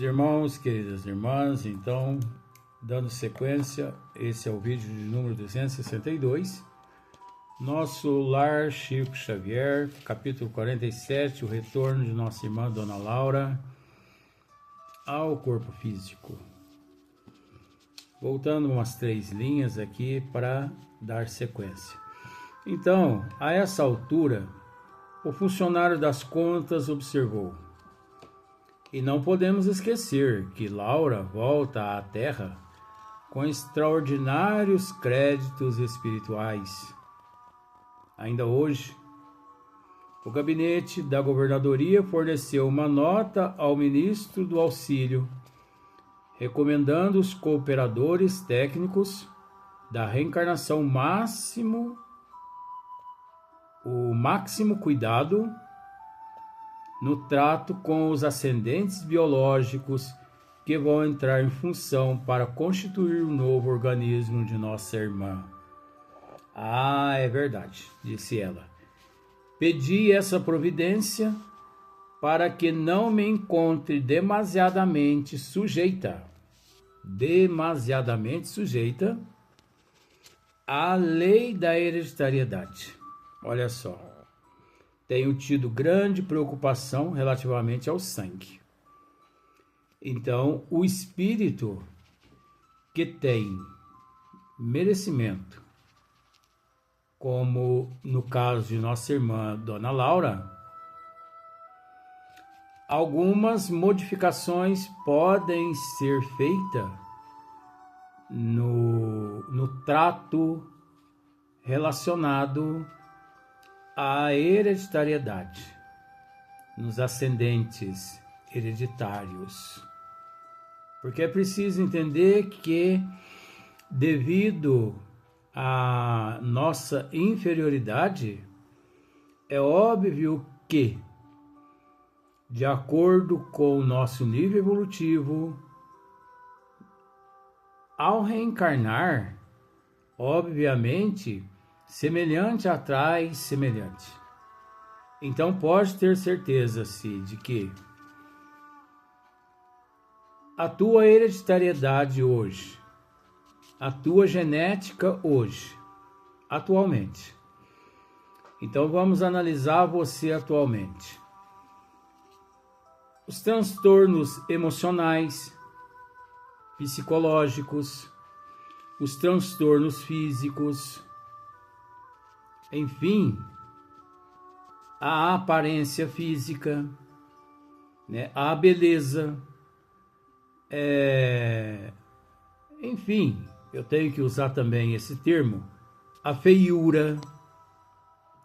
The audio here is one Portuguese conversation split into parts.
Irmãos, queridas irmãs, então, dando sequência, esse é o vídeo de número 262, nosso lar Chico Xavier, capítulo 47, o retorno de nossa irmã Dona Laura ao corpo físico. Voltando umas 3 linhas aqui para dar sequência. Então, a essa altura, o funcionário das contas observou: e não podemos esquecer que Laura volta à Terra com extraordinários créditos espirituais. Ainda hoje, o gabinete da governadoria forneceu uma nota ao ministro do Auxílio, recomendando os cooperadores técnicos da reencarnação o máximo cuidado no trato com os ascendentes biológicos que vão entrar em função para constituir o novo organismo de nossa irmã. Ah, é verdade, disse ela. Pedi essa providência para que não me encontre demasiadamente sujeita à lei da hereditariedade. Olha só. Tenho tido grande preocupação relativamente ao sangue. Então, o espírito que tem merecimento, como no caso de nossa irmã Dona Laura, algumas modificações podem ser feitas no trato relacionado a hereditariedade, nos ascendentes hereditários. Porque é preciso entender que, devido à nossa inferioridade, é óbvio que, de acordo com o nosso nível evolutivo, ao reencarnar, obviamente, semelhante atrai semelhante. Então pode ter certeza, de que a tua hereditariedade hoje, a tua genética hoje, atualmente. Então vamos analisar você atualmente. Os transtornos emocionais, psicológicos, os transtornos físicos, enfim, a aparência física, né, a beleza, enfim, eu tenho que usar também esse termo, a feiura,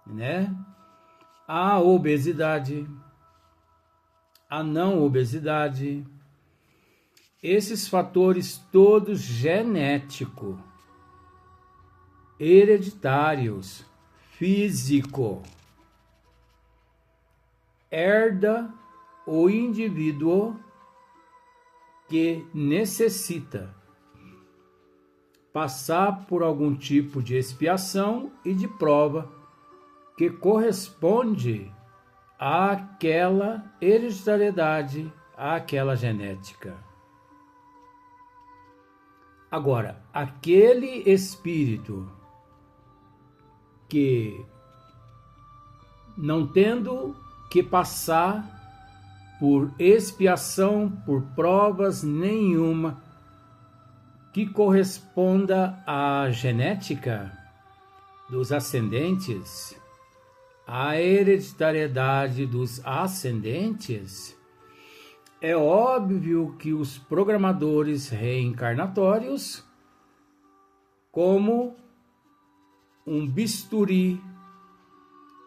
né, a obesidade, a não obesidade, esses fatores todos genéticos, hereditários, físico, herda o indivíduo que necessita passar por algum tipo de expiação e de prova que corresponde àquela hereditariedade, àquela genética. Agora, aquele espírito que, não tendo que passar por expiação, por provas nenhuma que corresponda à genética dos ascendentes, à hereditariedade dos ascendentes, é óbvio que os programadores reencarnatórios, como um bisturi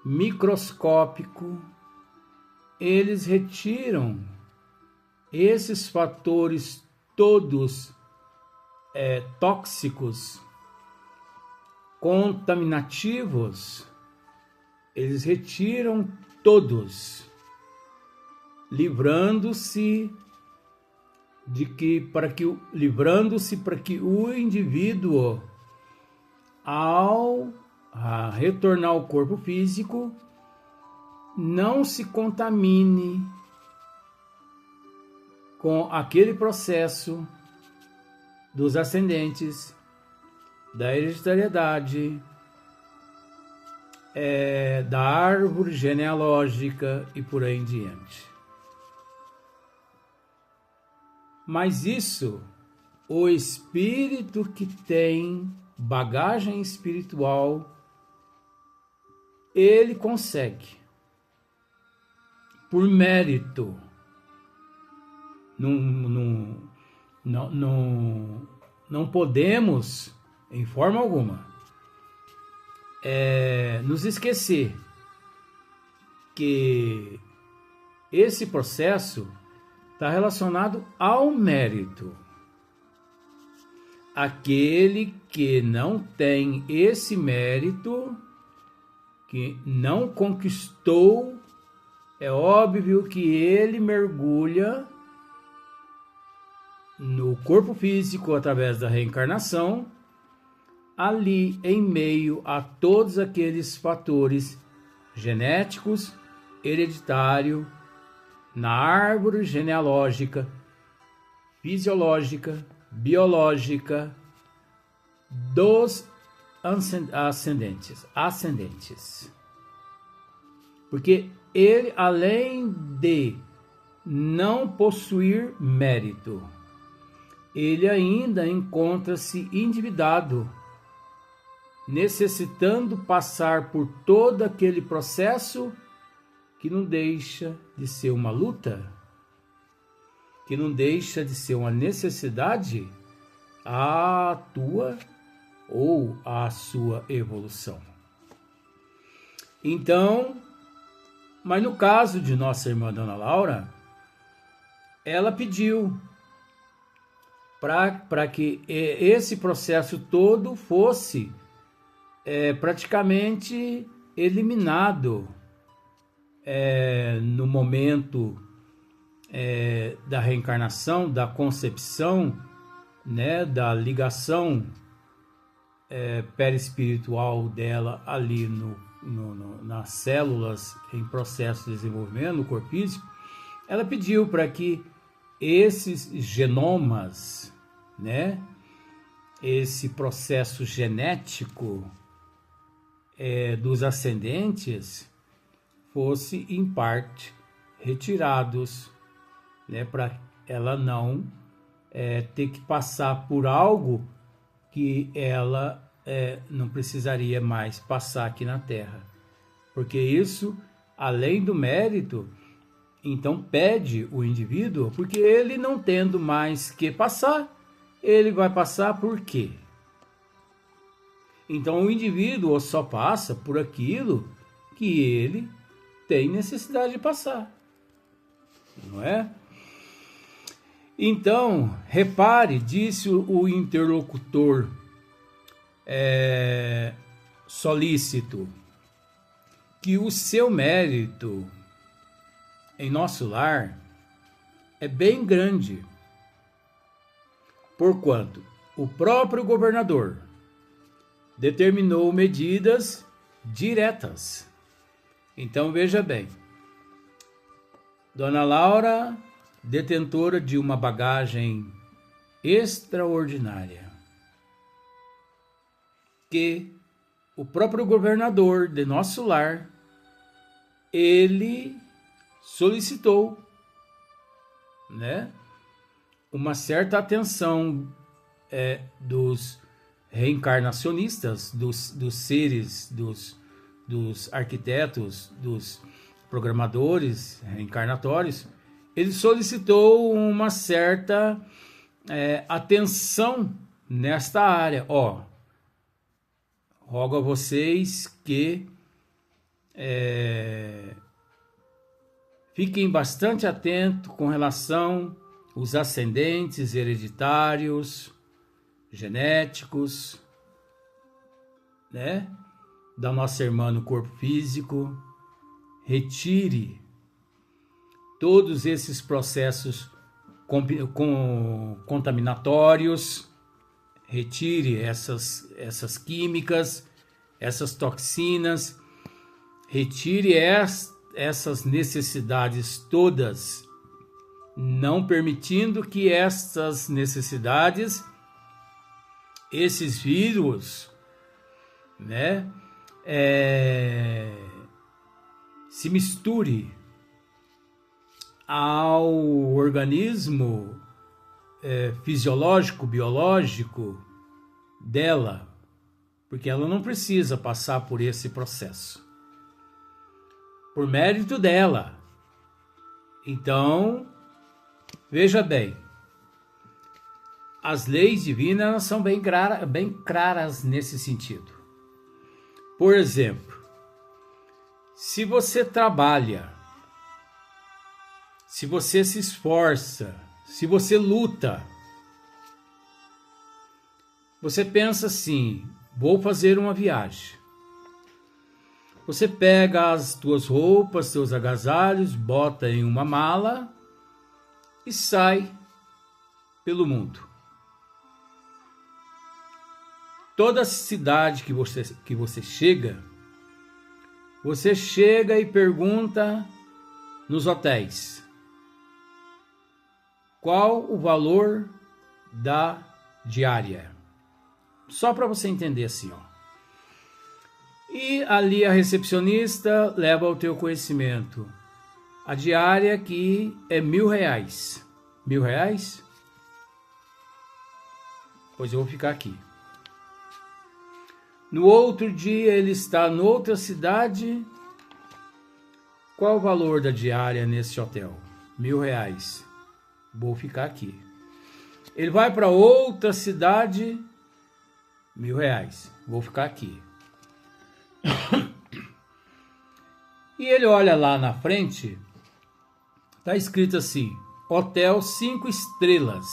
microscópico, eles retiram esses fatores todos tóxicos, contaminativos, eles retiram todos, livrando-se para que o indivíduo, ao retornar ao corpo físico, não se contamine com aquele processo dos ascendentes, da hereditariedade, da árvore genealógica e por aí em diante. Mas isso, o espírito que tem bagagem espiritual, ele consegue, por mérito. Não podemos, em forma alguma, nos esquecer que esse processo está relacionado ao mérito. Aquele que não tem esse mérito, que não conquistou, é óbvio que ele mergulha no corpo físico através da reencarnação, ali em meio a todos aqueles fatores genéticos, hereditário, na árvore genealógica, fisiológica, biológica dos ascendentes. Porque ele, além de não possuir mérito, ele ainda encontra-se endividado, necessitando passar por todo aquele processo que não deixa de ser uma luta, que não deixa de ser uma necessidade à tua ou à sua evolução. Então, mas no caso de nossa irmã Dona Laura, ela pediu para que esse processo todo fosse praticamente eliminado no momento da reencarnação, da concepção, né, da ligação perispiritual dela ali nas células em processo de desenvolvimento, no corpo físico. Ela pediu para que esses genomas, né, esse processo genético dos ascendentes fosse em parte retirados, né, para ela não ter que passar por algo que ela não precisaria mais passar aqui na Terra. Porque isso, além do mérito, então pede o indivíduo, porque ele não tendo mais que passar, ele vai passar por quê? Então o indivíduo só passa por aquilo que ele tem necessidade de passar, não é? Então, repare, disse o interlocutor solícito, que o seu mérito em nosso lar é bem grande, porquanto o próprio governador determinou medidas diretas. Então veja bem, Dona Laura, detentora de uma bagagem extraordinária, que o próprio governador de nosso lar, ele solicitou, né, uma certa atenção dos reencarnacionistas, dos seres, dos arquitetos, dos programadores reencarnatórios. Ele solicitou uma certa atenção nesta área. Rogo a vocês que fiquem bastante atentos com relação aos ascendentes hereditários, genéticos, né, da nossa irmã no corpo físico. Retire todos esses processos contaminatórios, retire essas químicas, essas toxinas, retire essas necessidades todas não permitindo que estas necessidades, esses vírus, né, se misture ao organismo fisiológico, biológico dela, porque ela não precisa passar por esse processo, por mérito dela. Então, veja bem, as leis divinas elas são bem claras nesse sentido. Por exemplo, se você trabalha, se você se esforça, se você luta, você pensa assim, vou fazer uma viagem. Você pega as tuas roupas, seus agasalhos, bota em uma mala e sai pelo mundo. Toda cidade que você chega e pergunta nos hotéis qual o valor da diária. Só para você entender assim, ó. E ali a recepcionista leva ao teu conhecimento a diária que é R$1.000. R$1.000? Pois eu vou ficar aqui. No outro dia ele está em outra cidade. Qual o valor da diária nesse hotel? R$1.000. Vou ficar aqui. Ele vai para outra cidade. R$1.000. Vou ficar aqui. E ele olha lá na frente. Está escrito assim: Hotel 5 estrelas.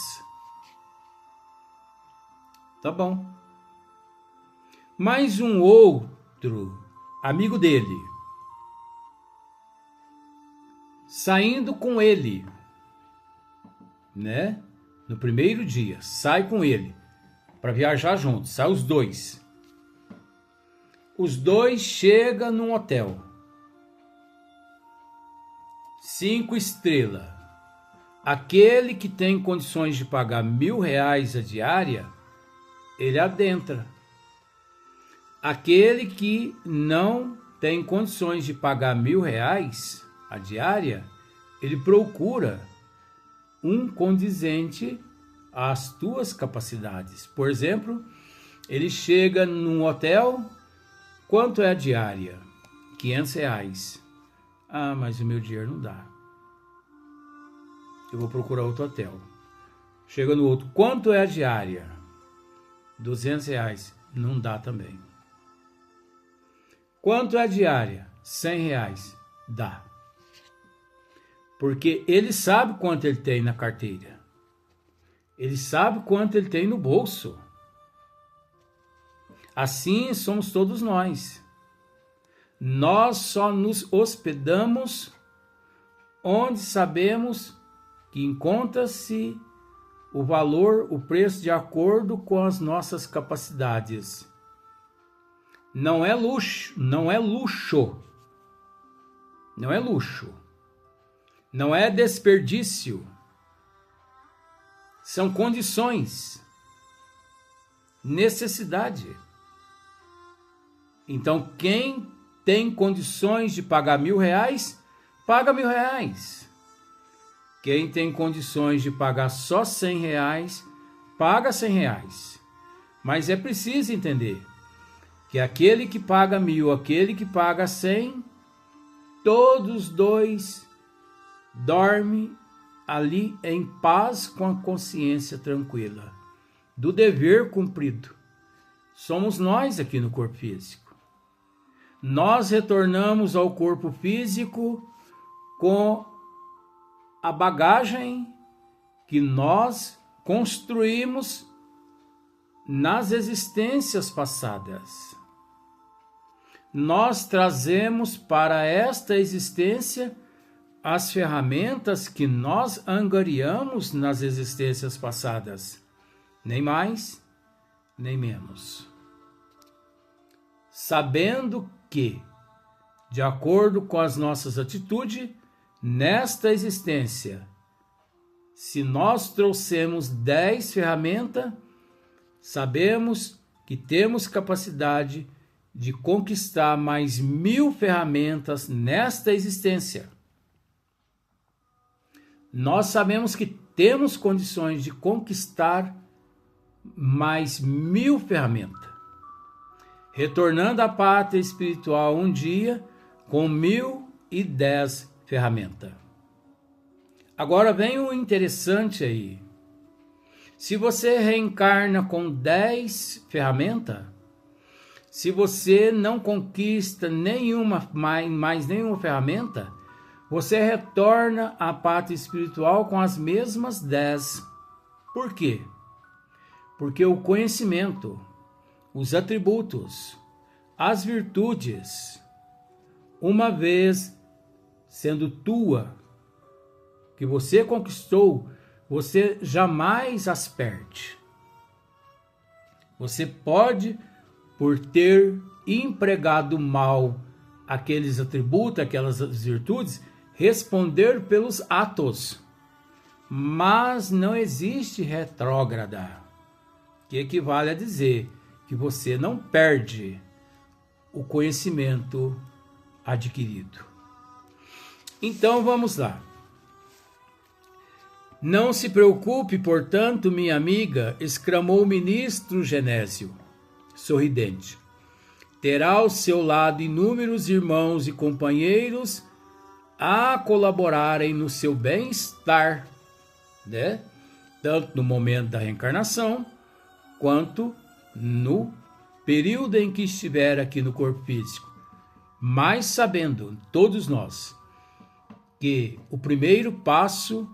Tá bom. Mais um outro amigo dele, saindo com ele, né? No primeiro dia, sai com ele para viajar juntos, sai os dois. Os dois chegam num hotel 5 estrelas. Aquele que tem condições de pagar R$1.000 a diária, ele adentra. Aquele que não tem condições de pagar R$1.000 a diária, ele procura um condizente às tuas capacidades. Por exemplo, ele chega num hotel, quanto é a diária? R$500. Ah, mas o meu dinheiro não dá. Eu vou procurar outro hotel. Chega no outro, quanto é a diária? R$200. Não dá também. Quanto é a diária? R$100. Dá. Porque ele sabe quanto ele tem na carteira. Ele sabe quanto ele tem no bolso. Assim somos todos nós. Nós só nos hospedamos onde sabemos que encontra-se o valor, o preço de acordo com as nossas capacidades. Não é luxo, não é luxo. Não é luxo. Não é desperdício. São condições. Necessidade. Então, quem tem condições de pagar R$1.000, paga R$1.000. Quem tem condições de pagar só R$100, paga R$100. Mas é preciso entender que aquele que paga 1.000, aquele que paga 100, todos dois dormem ali em paz com a consciência tranquila do dever cumprido. Somos nós aqui no corpo físico. Nós retornamos ao corpo físico com a bagagem que nós construímos nas existências passadas. Nós trazemos para esta existência as ferramentas que nós angariamos nas existências passadas, nem mais, nem menos. Sabendo que, de acordo com as nossas atitudes, nesta existência, Se nós trouxemos 10 ferramentas, sabemos que temos capacidade de conquistar mais 1000 ferramentas nesta existência. Nós sabemos que temos condições de conquistar mais 1000 ferramentas, retornando à pátria espiritual um dia com 1010 ferramentas. Agora vem o interessante aí. Se você reencarna com 10 ferramentas, se você não conquista mais nenhuma ferramenta, você retorna à pátria espiritual com as mesmas 10. Por quê? Porque o conhecimento, os atributos, as virtudes, uma vez sendo tua, que você conquistou, você jamais as perde. Você pode, por ter empregado mal aqueles atributos, aquelas virtudes, responder pelos atos. Mas não existe retrógrada, que equivale a dizer que você não perde o conhecimento adquirido. Então vamos lá. Não se preocupe, portanto, minha amiga, exclamou o ministro Genésio, sorridente. Terá ao seu lado inúmeros irmãos e companheiros a colaborarem no seu bem-estar, né? Tanto no momento da reencarnação, quanto no período em que estiver aqui no corpo físico. Mas sabendo, todos nós, que o primeiro passo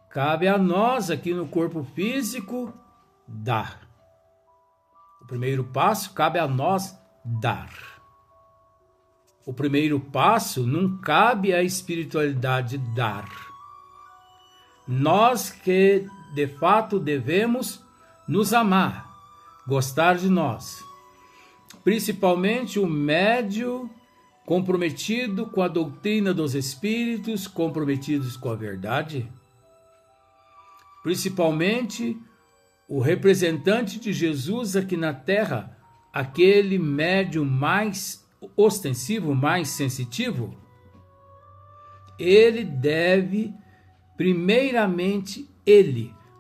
cabe a nós aqui no corpo físico dar. O primeiro passo cabe a nós dar. O primeiro passo não cabe à espiritualidade dar. Nós que de fato devemos nos amar, gostar de nós. Principalmente o médium comprometido com a doutrina dos espíritos, comprometidos com a verdade. Principalmente o representante de Jesus aqui na Terra, aquele médium mais ostensivo, mais sensitivo, ele deve, primeiramente,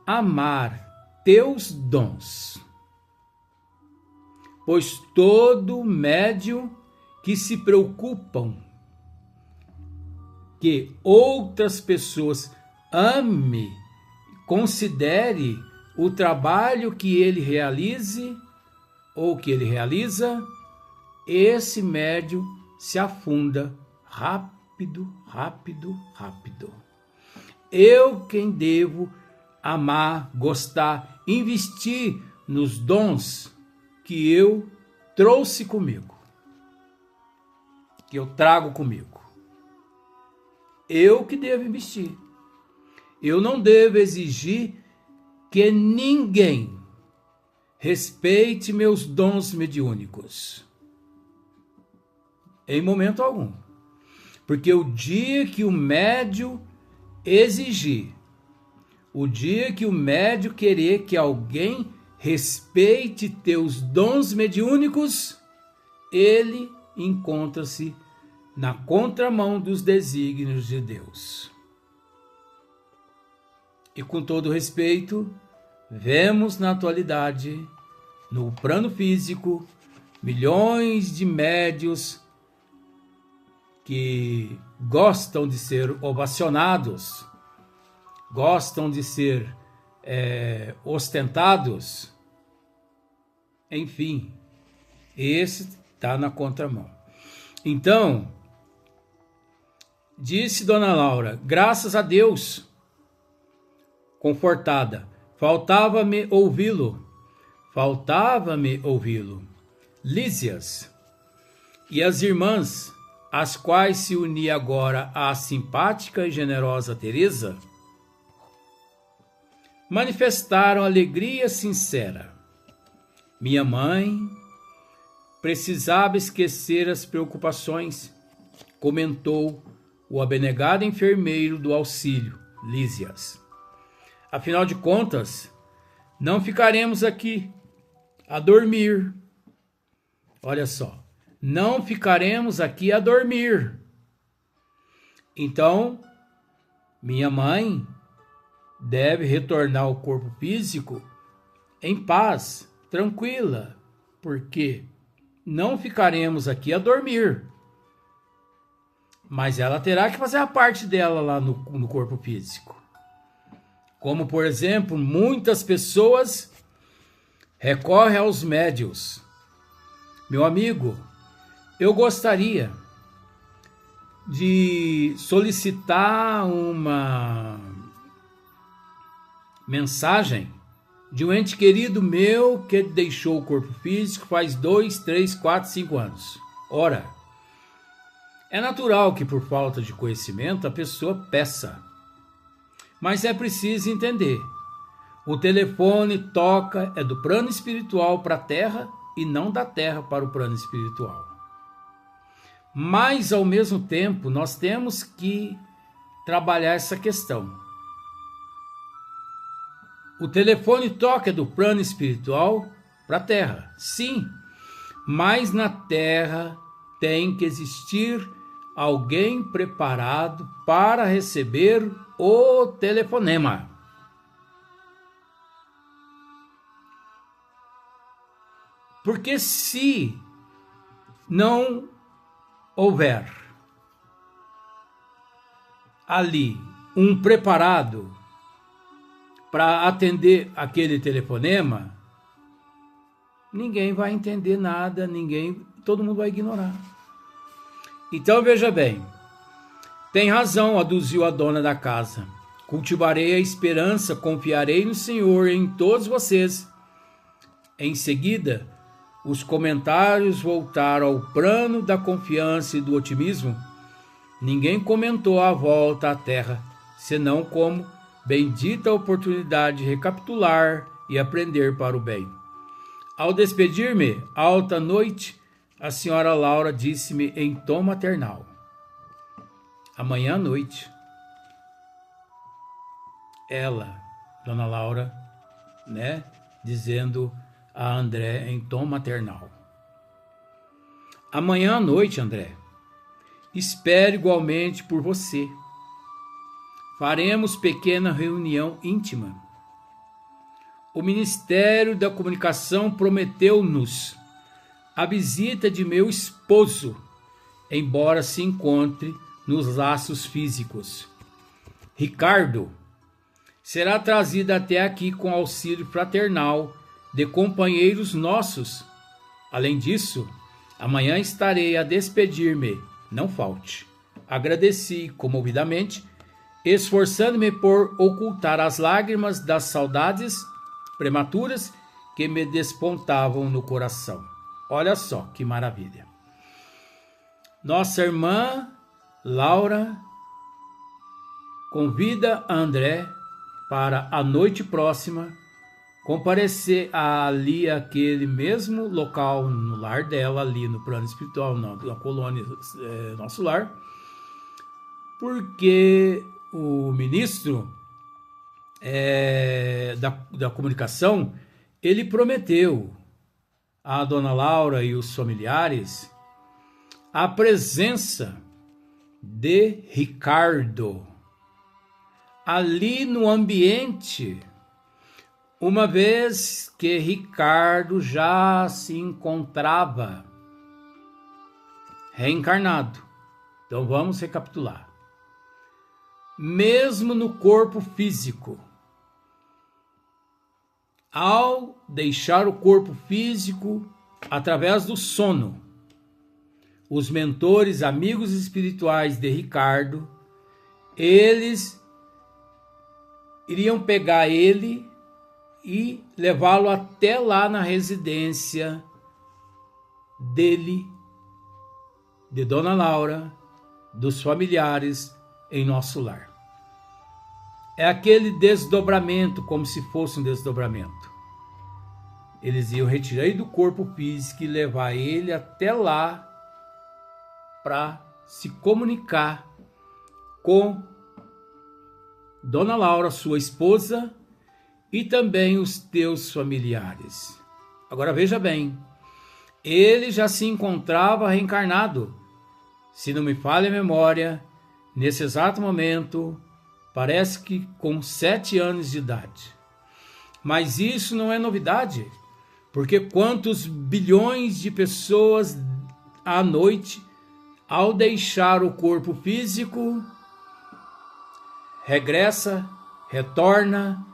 amar teus dons. Pois todo médium que se preocupam que outras pessoas ame, considere o trabalho que ele realize ou que ele realiza, esse médium se afunda rápido. Eu quem devo amar, gostar, investir nos dons que eu trouxe comigo, que eu trago comigo. Eu que devo investir. Eu não devo exigir que ninguém respeite meus dons mediúnicos. Em momento algum. Porque o dia que o médium exigir, o dia que o médium querer que alguém respeite teus dons mediúnicos, ele encontra-se na contramão dos desígnios de Deus. E com todo respeito, vemos na atualidade, no plano físico, milhões de médios que gostam de ser ovacionados, gostam de ser ostentados. Enfim, esse está na contramão. Então, disse Dona Laura, graças a Deus, confortada, faltava-me ouvi-lo. Lísias e as irmãs, às quais se unia agora a simpática e generosa Teresa, manifestaram alegria sincera. Minha mãe precisava esquecer as preocupações, comentou o abnegado enfermeiro do auxílio, Lísias. Afinal de contas, não ficaremos aqui a dormir. Olha só, não ficaremos aqui a dormir. Então, minha mãe deve retornar ao corpo físico em paz, tranquila, porque não ficaremos aqui a dormir. Mas ela terá que fazer a parte dela lá no corpo físico. Como, por exemplo, muitas pessoas recorrem aos médiuns. Meu amigo, eu gostaria de solicitar uma mensagem de um ente querido meu que deixou o corpo físico faz 2, 3, 4, 5 anos. Ora, é natural que por falta de conhecimento a pessoa peça. Mas é preciso entender. O telefone toca é do plano espiritual para a Terra e não da Terra para o plano espiritual. Mas, ao mesmo tempo, nós temos que trabalhar essa questão. O telefone toca é do plano espiritual para a Terra, sim. Mas na Terra tem que existir alguém preparado para receber o telefonema. Porque se não houver ali um preparado para atender aquele telefonema, ninguém vai entender nada, todo mundo vai ignorar. Então veja bem, tem razão, aduziu a dona da casa. Cultivarei a esperança, confiarei no Senhor em todos vocês. Em seguida, os comentários voltaram ao plano da confiança e do otimismo. Ninguém comentou a volta à terra, senão como bendita oportunidade de recapitular e aprender para o bem. Ao despedir-me, alta noite, a senhora Laura disse-me em tom maternal: amanhã à noite. Ela, dona Laura, dizendo a André em tom maternal: amanhã à noite, André, espero igualmente por você. Faremos pequena reunião íntima. O Ministério da Comunicação prometeu-nos a visita de meu esposo, embora se encontre nos laços físicos. Ricardo será trazido até aqui com auxílio fraternal de companheiros nossos. Além disso, amanhã estarei a despedir-me, não falte. Agradeci comovidamente, esforçando-me por ocultar as lágrimas das saudades prematuras que me despontavam no coração. Olha só que maravilha. Nossa irmã Laura convida André para a noite próxima comparecer ali aquele mesmo local no lar dela, ali no plano espiritual, na colônia Nosso Lar, porque o ministro da comunicação, ele prometeu à dona Laura e os familiares a presença de Ricardo ali no ambiente, uma vez que Ricardo já se encontrava reencarnado. Então vamos recapitular. Mesmo no corpo físico, ao deixar o corpo físico através do sono, os mentores, amigos espirituais de Ricardo, eles iriam pegar ele e levá-lo até lá na residência dele, de Dona Laura, dos familiares em Nosso Lar. É aquele desdobramento, como se fosse um desdobramento. Eles iam retirar ele do corpo físico e levar ele até lá para se comunicar com Dona Laura, sua esposa, e também os teus familiares. Agora veja bem, ele já se encontrava reencarnado. Se não me falha a memória, nesse exato momento, parece que com 7 anos de idade. Mas isso não é novidade, porque quantos bilhões de pessoas à noite, ao deixar o corpo físico, regressa, retorna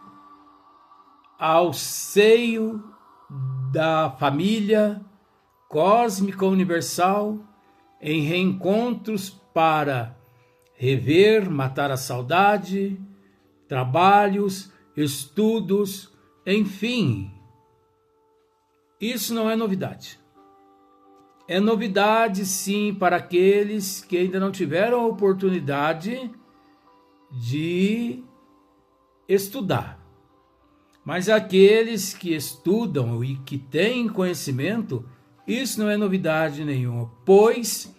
ao seio da família cósmica universal em reencontros para rever, matar a saudade, trabalhos, estudos, enfim. Isso não é novidade. É novidade, sim, para aqueles que ainda não tiveram a oportunidade de estudar. Mas aqueles que estudam e que têm conhecimento, isso não é novidade nenhuma, pois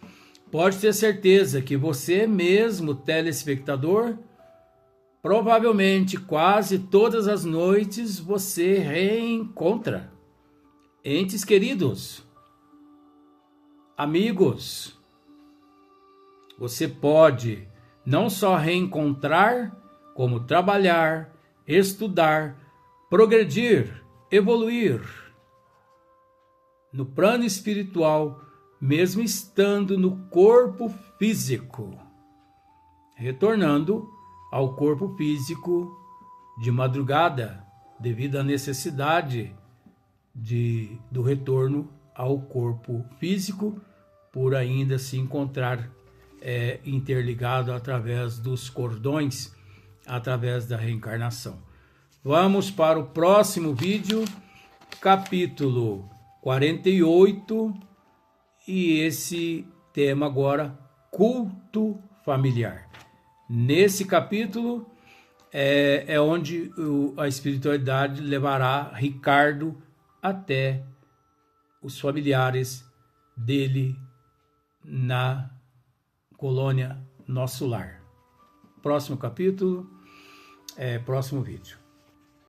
pode ter certeza que você mesmo, telespectador, provavelmente quase todas as noites você reencontra entes queridos, amigos. Você pode não só reencontrar, como trabalhar, estudar, progredir, evoluir no plano espiritual, mesmo estando no corpo físico, retornando ao corpo físico de madrugada, devido à necessidade do retorno ao corpo físico, por ainda se encontrar interligado através dos cordões, através da reencarnação. Vamos para o próximo vídeo, capítulo 48, e esse tema agora, culto familiar. Nesse capítulo é onde a espiritualidade levará Ricardo até os familiares dele na colônia Nosso Lar. Próximo capítulo, próximo vídeo.